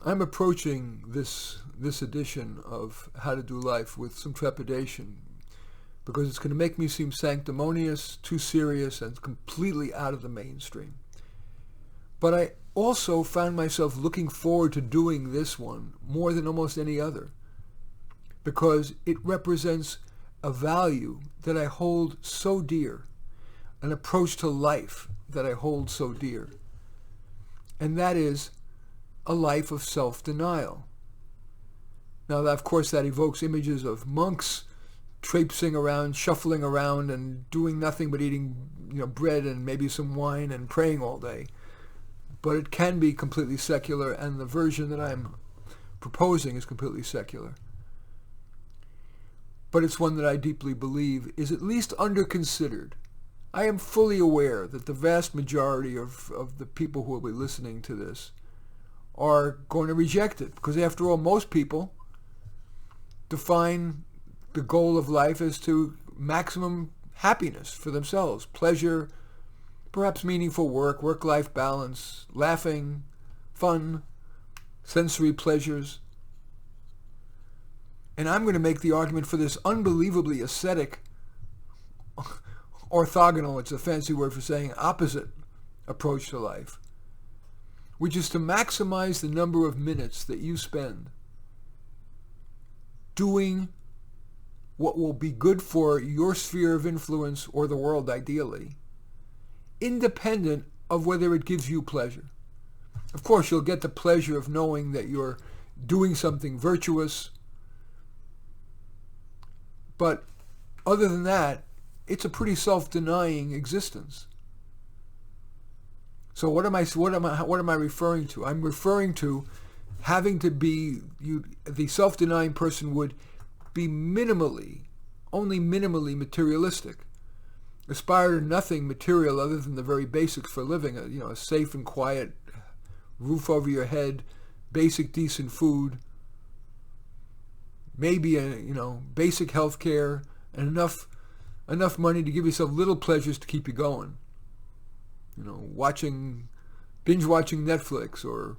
I'm approaching this edition of How to Do Life with some trepidation because it's going to make me seem sanctimonious, too serious, and completely out of the mainstream. But I also found myself looking forward to doing this one more than almost any other because it represents a value that I hold so dear, an approach to life that I hold so dear, and that is a life of self-denial. Now, of course, that evokes images of monks traipsing around, shuffling around, and doing nothing but eating, bread and maybe some wine and praying all day. But it can be completely secular, and the version that I'm proposing is completely secular. But it's one that I deeply believe is at least under-considered. I am fully aware that the vast majority of the people who will be listening to this are going to reject it, because after all, most people define the goal of life as to maximum happiness for themselves, pleasure, perhaps meaningful work, work-life balance, laughing, fun, sensory pleasures. And I'm going to make the argument for this unbelievably ascetic, orthogonal, it's a fancy word for saying opposite approach to life, which is to maximize the number of minutes that you spend doing what will be good for your sphere of influence or the world ideally, independent of whether it gives you pleasure. Of course, you'll get the pleasure of knowing that you're doing something virtuous, but other than that, it's a pretty self-denying existence. So what am I referring to? I'm referring to having to be, the self-denying person would be only minimally materialistic. Aspire to nothing material other than the very basics for living, a safe and quiet roof over your head, basic decent food, maybe basic health care, and enough money to give yourself little pleasures to keep you going. Binge watching Netflix, or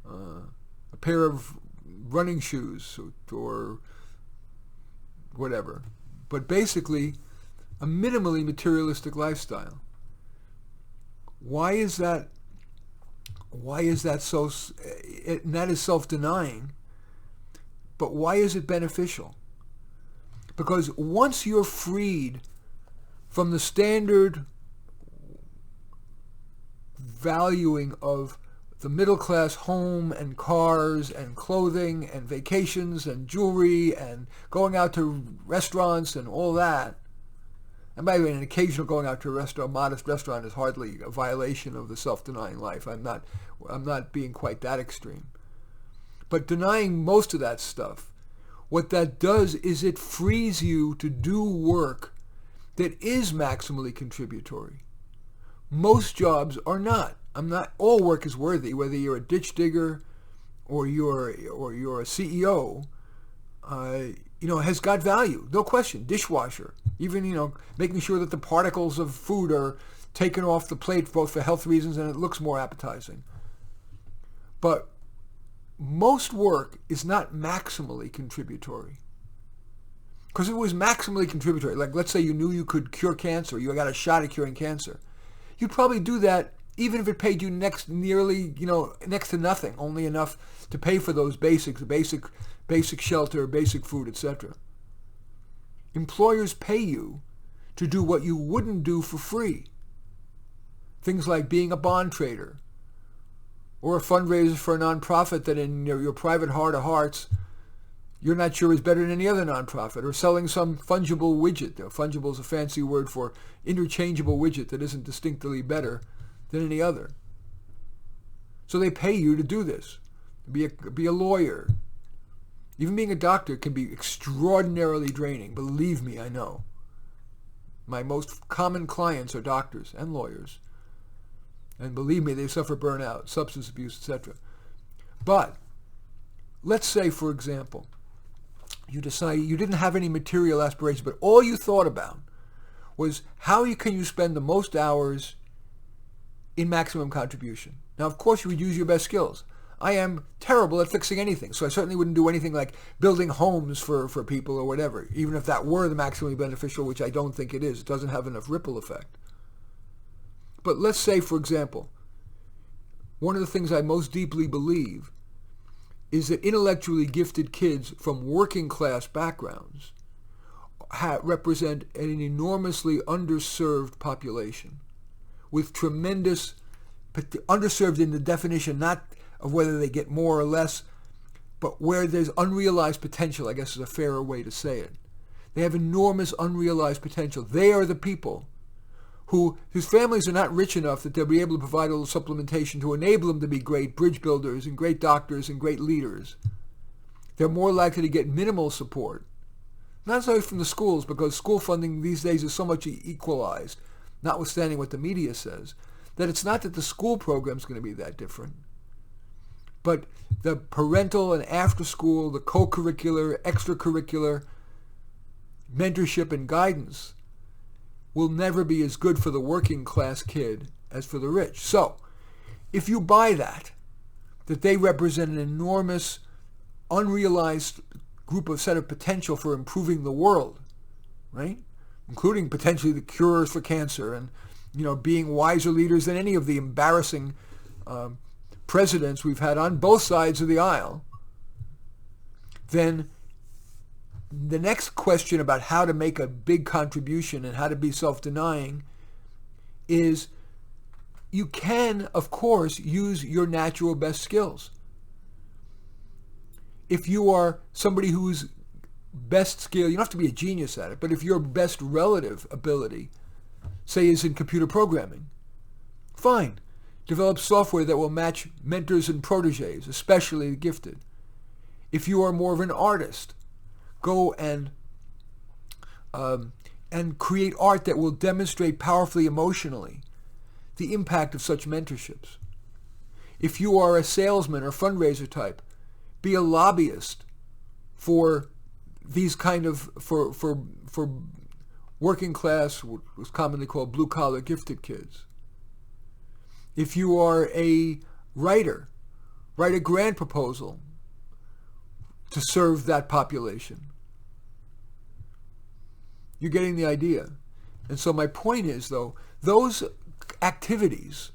a pair of running shoes, or whatever. But basically, a minimally materialistic lifestyle. Why is that so? And that is self-denying. But why is it beneficial? Because once you're freed from the standard valuing of the middle class home and cars and clothing and vacations and jewelry and going out to restaurants and all that, and by the way, an occasional going out to a modest restaurant is hardly a violation of the self-denying life. I'm not being quite that extreme. But denying most of that stuff, what that does is it frees you to do work that is maximally contributory. Most jobs are not. All work is worthy, whether you're a ditch digger or you're a CEO, has got value. No question. Dishwasher, even, making sure that the particles of food are taken off the plate both for health reasons and it looks more appetizing. But most work is not maximally contributory. Because if it was maximally contributory, like let's say you knew you could cure cancer, you got a shot at curing cancer, you'd probably do that even if it paid you next to nothing, only enough to pay for those basic shelter, basic food, etc. Employers pay you to do what you wouldn't do for free. Things like being a bond trader, or a fundraiser for a nonprofit that in your private heart of hearts you're not sure is better than any other nonprofit, or selling some fungible widget. Fungible is a fancy word for interchangeable widget that isn't distinctly better than any other. So they pay you to do this, be a lawyer. Even being a doctor can be extraordinarily draining. Believe me, I know. My most common clients are doctors and lawyers. And believe me, they suffer burnout, substance abuse, etc. But let's say, for example, you decide you didn't have any material aspirations, but all you thought about was how can you spend the most hours in maximum contribution. Now, of course, you would use your best skills. I am terrible at fixing anything. So I certainly wouldn't do anything like building homes for people or whatever, even if that were the maximally beneficial, which I don't think it is. It doesn't have enough ripple effect. But let's say, for example, one of the things I most deeply believe is that intellectually gifted kids from working class backgrounds represent an enormously underserved population with tremendous, underserved in the definition not of whether they get more or less, but where there's unrealized potential, I guess is a fairer way to say it. They have enormous unrealized potential. They are the people whose families are not rich enough that they'll be able to provide a little supplementation to enable them to be great bridge builders and great doctors and great leaders. They're more likely to get minimal support. Not necessarily from the schools, because school funding these days is so much equalized, notwithstanding what the media says, that it's not that the school program is going to be that different. But the parental and after school, the co-curricular, extracurricular mentorship and guidance will never be as good for the working class kid as for the rich. So, if you buy that they represent an enormous, unrealized set of potential for improving the world, right? Including potentially the cures for cancer and, being wiser leaders than any of the embarrassing presidents we've had on both sides of the aisle, then the next question about how to make a big contribution and how to be self-denying is you can, of course, use your natural best skills. If you are somebody whose best skill, you don't have to be a genius at it, but if your best relative ability, say, is in computer programming, fine. Develop software that will match mentors and proteges, especially the gifted. If you are more of an artist, go and create art that will demonstrate powerfully emotionally the impact of such mentorships. If you are a salesman or fundraiser type, be a lobbyist for these kind of, for working class, what was commonly called blue collar gifted kids. If you are a writer, write a grant proposal to serve that population. You're getting the idea. And so my point is, though, those activities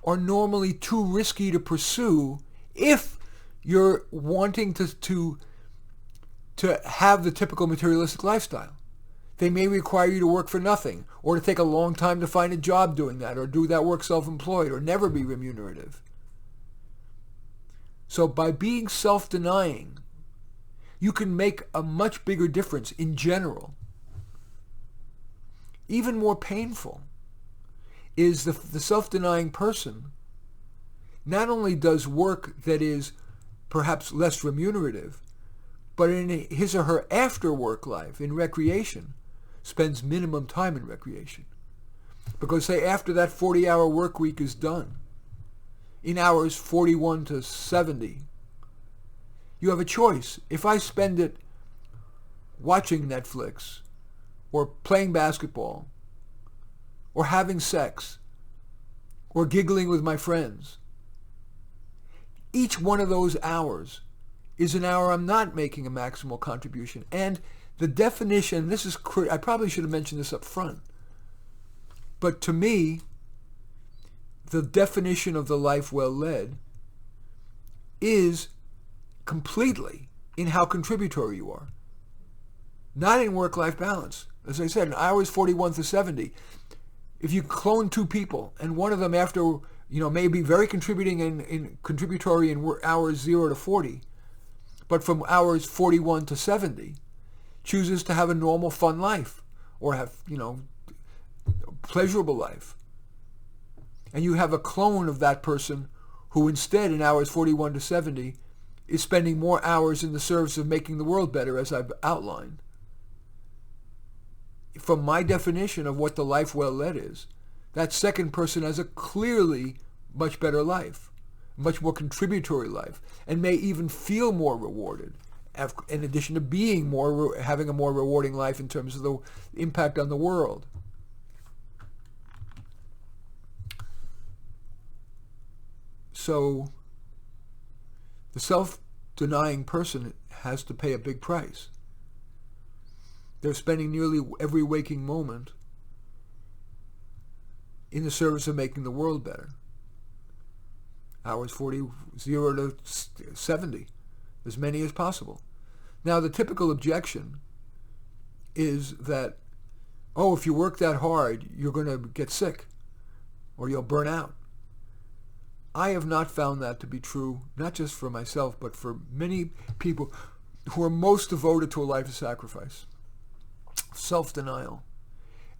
are normally too risky to pursue if you're wanting to have the typical materialistic lifestyle. They may require you to work for nothing, or to take a long time to find a job doing that, or do that work self-employed, or never be remunerative. So by being self-denying, you can make a much bigger difference in general. Even more painful is the self-denying person not only does work that is perhaps less remunerative, but in his or her after-work life, in recreation, spends minimum time in recreation. Because, say, after that 40-hour work week is done, in hours 41 to 70, you have a choice. If I spend it watching Netflix, or playing basketball, or having sex, or giggling with my friends, each one of those hours is an hour I'm not making a maximal contribution. And the definition, I probably should have mentioned this up front, but to me, the definition of the life well led is completely in how contributory you are, not in work-life balance. As I said, in hours 41 to 70, if you clone two people and one of them after, may be very contributory in hours 0 to 40, but from hours 41 to 70, chooses to have a normal, fun life, or have, pleasurable life. And you have a clone of that person who instead, in hours 41 to 70, is spending more hours in the service of making the world better, as I've outlined. From my definition of what the life well led is, that second person has a clearly much better life, much more contributory life, and may even feel more rewarded, in addition to being having a more rewarding life in terms of the impact on the world. So The self-denying person has to pay a big price. They're spending nearly every waking moment in the service of making the world better. Hours 40, 0 to 70, as many as possible. Now, the typical objection is that, oh, if you work that hard, you're going to get sick or you'll burn out. I have not found that to be true, not just for myself, but for many people who are most devoted to a life of sacrifice, self-denial.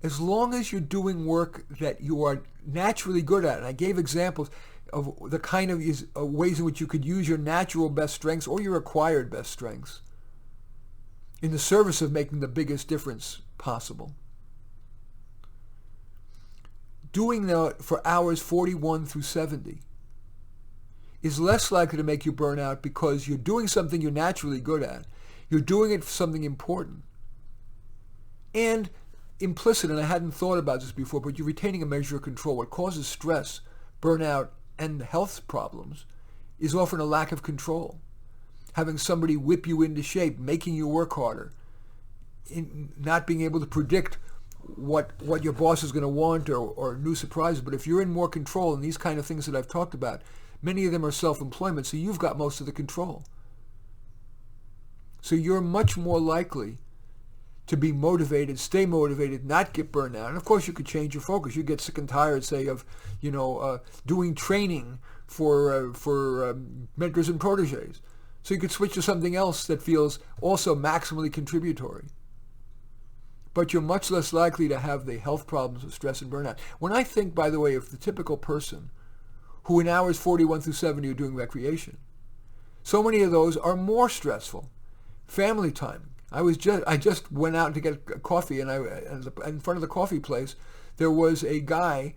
As long as you're doing work that you are naturally good at, and I gave examples of the kind of ways in which you could use your natural best strengths or your acquired best strengths in the service of making the biggest difference possible. Doing that for hours 41 through 70 is less likely to make you burn out because you're doing something you're naturally good at. You're doing it for something important. And implicit, and I hadn't thought about this before, but you're retaining a measure of control. What causes stress, burnout, and health problems is often a lack of control. Having somebody whip you into shape, making you work harder, not being able to predict what your boss is going to want or new surprises. But if you're in more control, and these kind of things that I've talked about, many of them are self-employment, so you've got most of the control. So you're much more likely to be motivated, stay motivated, not get burned out. And of course you could change your focus. You get sick and tired, say, of doing training for mentors and proteges. So you could switch to something else that feels also maximally contributory. But you're much less likely to have the health problems of stress and burnout. When I think, by the way, of the typical person who in hours 41 through 70 are doing recreation, so many of those are more stressful. Family time. I just went out to get a coffee, and in front of the coffee place, there was a guy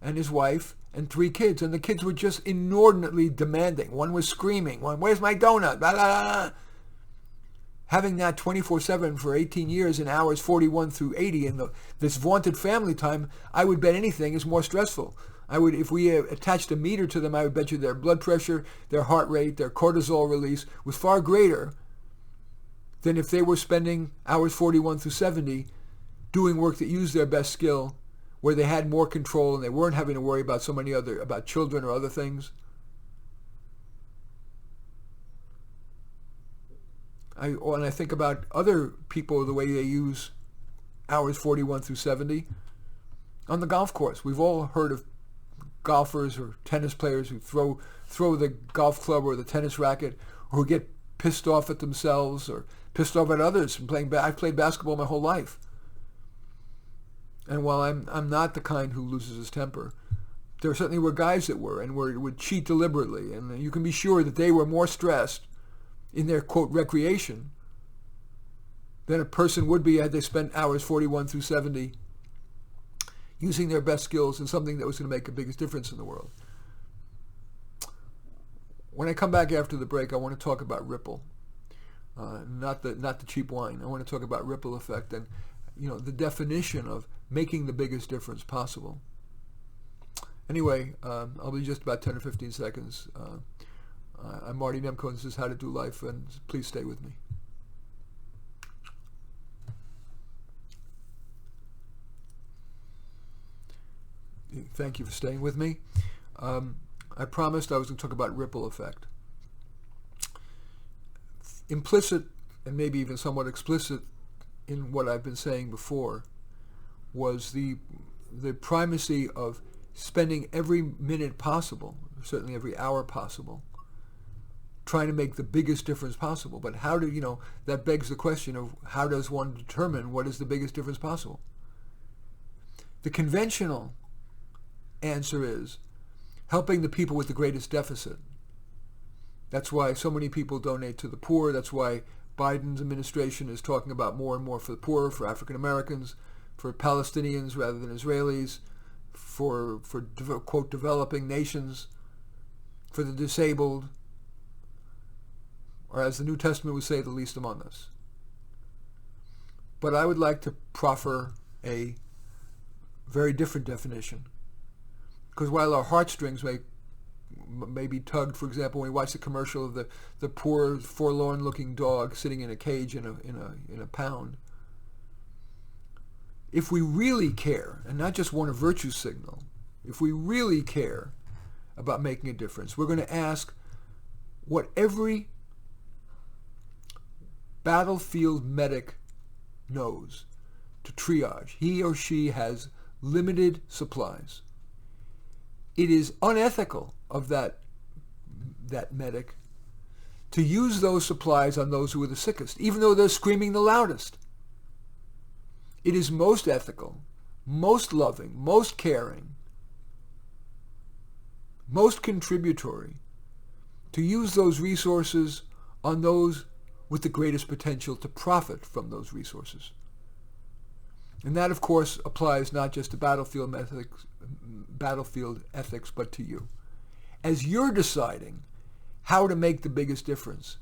and his wife and 3 kids, and the kids were just inordinately demanding. One was screaming, one, "Where's my donut?" Blah, blah, blah. Having that 24/7 for 18 years in hours 41 through 80 in this vaunted family time, I would bet anything is more stressful. If we attached a meter to them, I would bet you their blood pressure, their heart rate, their cortisol release was far greater than if they were spending hours 41 through 70 doing work that used their best skill, where they had more control and they weren't having to worry about about children or other things. I think about other people, the way they use hours 41 through 70 on the golf course. We've all heard of golfers or tennis players who throw the golf club or the tennis racket, or who get pissed off at themselves or pissed off at others from playing. I've played basketball my whole life, and while I'm not the kind who loses his temper, there certainly were guys that would cheat deliberately, and you can be sure that they were more stressed in their, quote, recreation than a person would be had they spent hours 41 through 70 using their best skills in something that was going to make the biggest difference in the world. When I come back after the break, I want to talk about ripple, not the cheap wine. I want to talk about ripple effect and the definition of making the biggest difference possible. Anyway, I'll be just about 10 or 15 seconds. I'm Marty Nemko, and this is How to Do Life, and please stay with me. Thank you for staying with me. I promised I was going to talk about ripple effect. Implicit, and maybe even somewhat explicit, in what I've been saying before was the primacy of spending every minute possible, certainly every hour possible, trying to make the biggest difference possible. But that begs the question of how does one determine what is the biggest difference possible? The conventional answer is helping the people with the greatest deficit. That's why so many people donate to the poor. That's why Biden's administration is talking about more and more for the poor, for African Americans, for Palestinians rather than Israelis, for quote, developing nations, for the disabled, or as the New Testament would say, the least among us. But I would like to proffer a very different definition. Because while our heartstrings may maybe tugged, for example, when we watch the commercial of the poor, forlorn-looking dog sitting in a cage in a pound. If we really care, and not just want a virtue signal, if we really care about making a difference, we're going to ask what every battlefield medic knows to triage. He or she has limited supplies. It is unethical of that medic to use those supplies on those who are the sickest, even though they're screaming the loudest. It is most ethical, most loving, most caring, most contributory to use those resources on those with the greatest potential to profit from those resources. And that, of course, applies not just to battlefield ethics, but to you. As you're deciding how to make the biggest difference,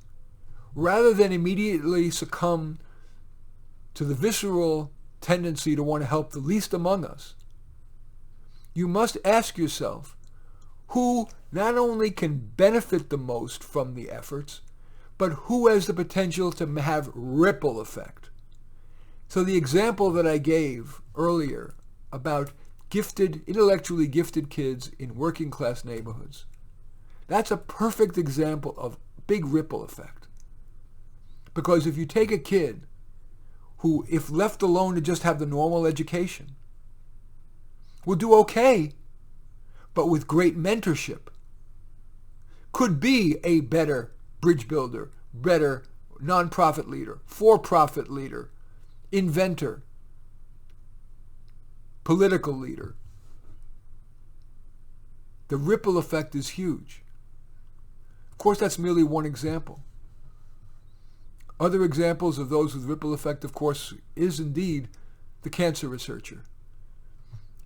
rather than immediately succumb to the visceral tendency to want to help the least among us, you must ask yourself who not only can benefit the most from the efforts, but who has the potential to have ripple effect. So the example that I gave earlier about intellectually gifted kids in working class neighborhoods, that's a perfect example of big ripple effect. Because if you take a kid who, if left alone to just have the normal education, will do okay, but with great mentorship, could be a better bridge builder, better nonprofit leader, for-profit leader, inventor, political leader. The ripple effect is huge. Of course, that's merely one example. Other examples of those with ripple effect, of course, is indeed the cancer researcher.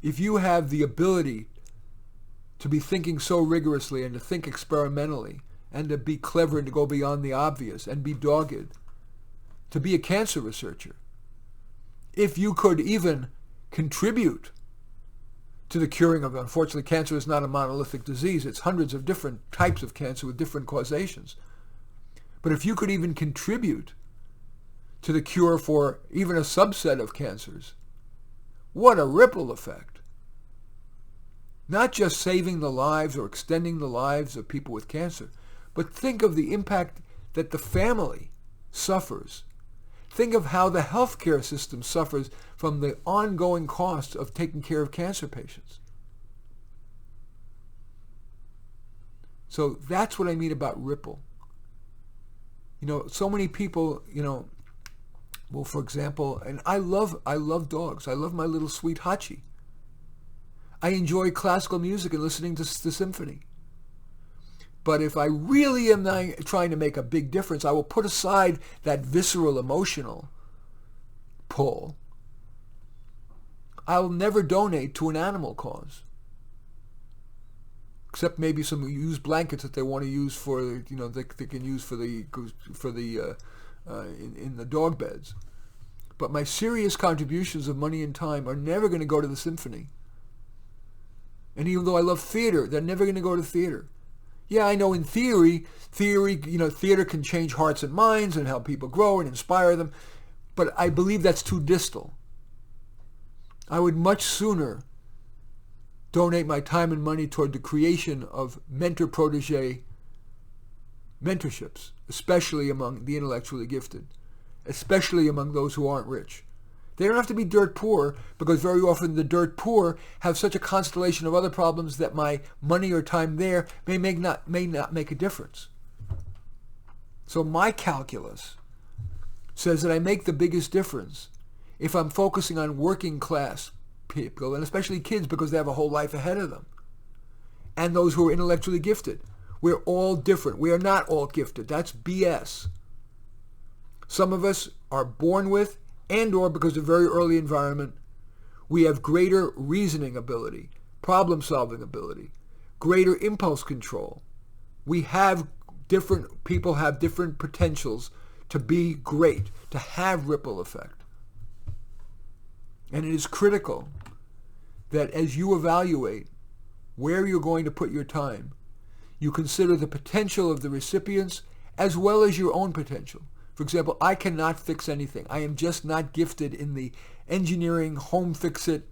If you have the ability to be thinking so rigorously and to think experimentally and to be clever and to go beyond the obvious and be dogged, to be a cancer researcher, if you could even contribute to the curing of, unfortunately, cancer is not a monolithic disease. It's hundreds of different types of cancer with different causations. But if you could even contribute to the cure for even a subset of cancers, what a ripple effect. Not just saving the lives or extending the lives of people with cancer, but think of the impact that the family suffers. Think of how the healthcare system suffers from the ongoing costs of taking care of cancer patients. So that's what I mean about ripple. So many people, well, for example, and I love dogs. I love my little sweet Hachi. I enjoy classical music and listening to the symphony. But if I really am trying to make a big difference, I will put aside that visceral emotional pull. I'll never donate to an animal cause. Except maybe some used blankets that they want to use for, they can use in the dog beds. But my serious contributions of money and time are never going to go to the symphony. And even though I love theater, they're never going to go to theater. Yeah, I know in theory, theater can change hearts and minds and help people grow and inspire them. But I believe that's too distal. I would much sooner donate my time and money toward the creation of mentor-protege mentorships, especially among the intellectually gifted, especially among those who aren't rich. They don't have to be dirt poor, because very often the dirt poor have such a constellation of other problems that my money or time there may not make a difference. So my calculus says that I make the biggest difference if I'm focusing on working class people, and especially kids, because they have a whole life ahead of them, and those who are intellectually gifted. We're all different. We are not all gifted. That's BS. Some of us are born with, and or because of very early environment, we have greater reasoning ability, problem-solving ability, greater impulse control. People have different potentials to be great, to have ripple effect. And it is critical that as you evaluate where you're going to put your time, You consider the potential of the recipients as well as your own potential. For example, I cannot fix anything. I am just not gifted in the engineering, home fix-it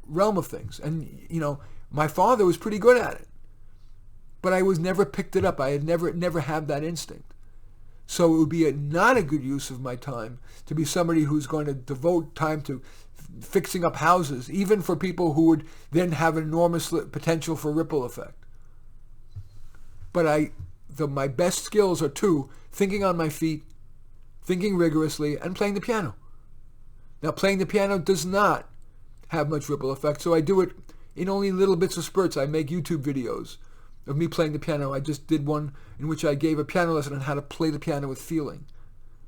realm of things. And, my father was pretty good at it. But I was never picked it up. I had never had that instinct. So it would be not a good use of my time to be somebody who's going to devote time to fixing up houses, even for people who would then have enormous potential for ripple effect. But my best skills are two: thinking on my feet, thinking rigorously, and playing the piano. Now, playing the piano does not have much ripple effect, so I do it in only little bits of spurts. I make YouTube videos of me playing the piano. I just did one in which I gave a piano lesson on how to play the piano with feeling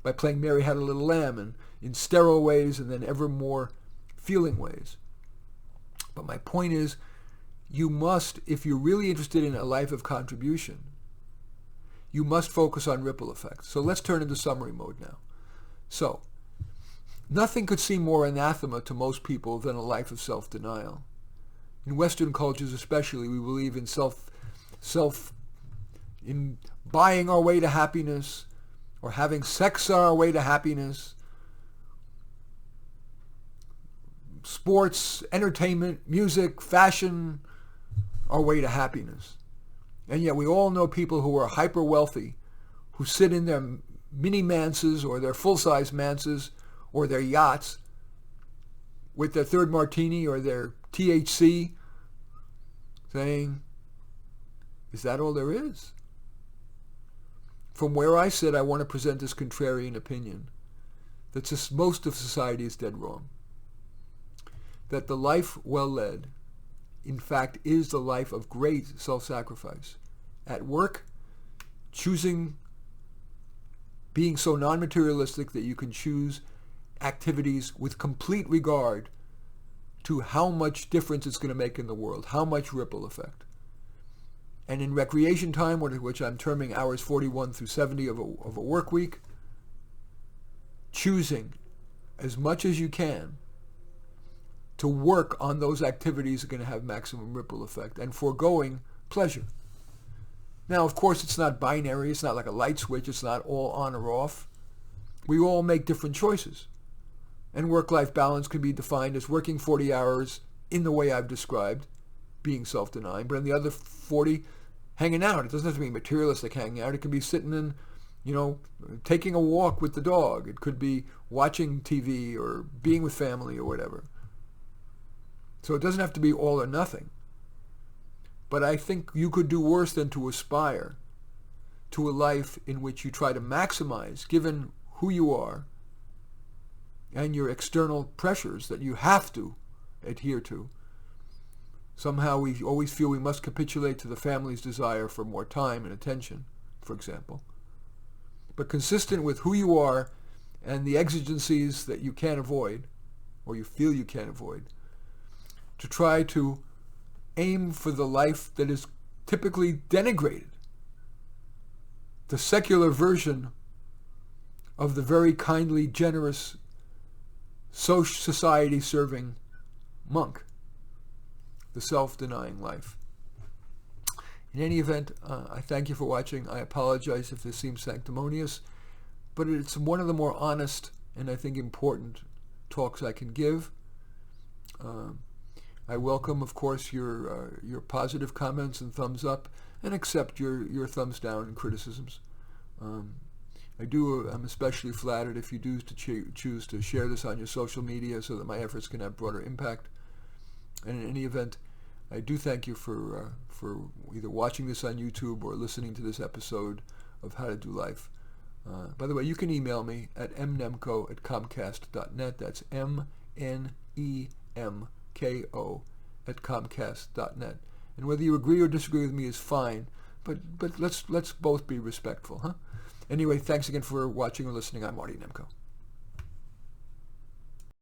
by playing Mary Had a Little Lamb, and in sterile ways and then ever more feeling ways. But my point is, you must, if you're really interested in a life of contribution, you must focus on ripple effects. So let's turn into summary mode now. So, nothing could seem more anathema to most people than a life of self-denial. In Western cultures especially, we believe in buying our way to happiness, or having sex on our way to happiness, sports, entertainment, music, fashion, our way to happiness. And yet we all know people who are hyper wealthy, who sit in their mini manses or their full-size manses or their yachts with their third martini or their THC, saying, is that all there is? From where I sit, I want to present this contrarian opinion that just most of society is dead wrong. That the life well led, in fact, is the life of great self-sacrifice. At work, choosing being so non-materialistic that you can choose activities with complete regard to how much difference it's going to make in the world, how much ripple effect. And in recreation time, which I'm terming hours 41 through 70 of a work week, choosing as much as you can to work on those activities that are going to have maximum ripple effect, and foregoing pleasure. Now, of course, it's not binary. It's not like a light switch. It's not all on or off. We all make different choices. And work-life balance can be defined as working 40 hours in the way I've described, being self-denying, but in the other 40, hanging out. It doesn't have to be materialistic hanging out. It can be sitting in, taking a walk with the dog. It could be watching TV or being with family or whatever. So it doesn't have to be all or nothing. But I think you could do worse than to aspire to a life in which you try to maximize, given who you are and your external pressures that you have to adhere to. Somehow we always feel we must capitulate to the family's desire for more time and attention, for example. But consistent with who you are and the exigencies that you can't avoid, or you feel you can't avoid, to try to aim for the life that is typically denigrated, the secular version of the very kindly, generous, society-serving monk, the self-denying life. In any event, I thank you for watching. I apologize if this seems sanctimonious, but it's one of the more honest and I think important talks I can give. I welcome, of course, your positive comments and thumbs up, and accept your thumbs down and criticisms. I'm especially flattered if you do choose to share this on your social media so that my efforts can have broader impact. And in any event, I do thank you for either watching this on YouTube or listening to this episode of How to Do Life. By the way, you can email me at mnemko@comcast.net. That's mnemko@comcast.net. And whether you agree or disagree with me is fine, but let's both be respectful, huh? Anyway, thanks again for watching or listening. I'm Marty Nemko.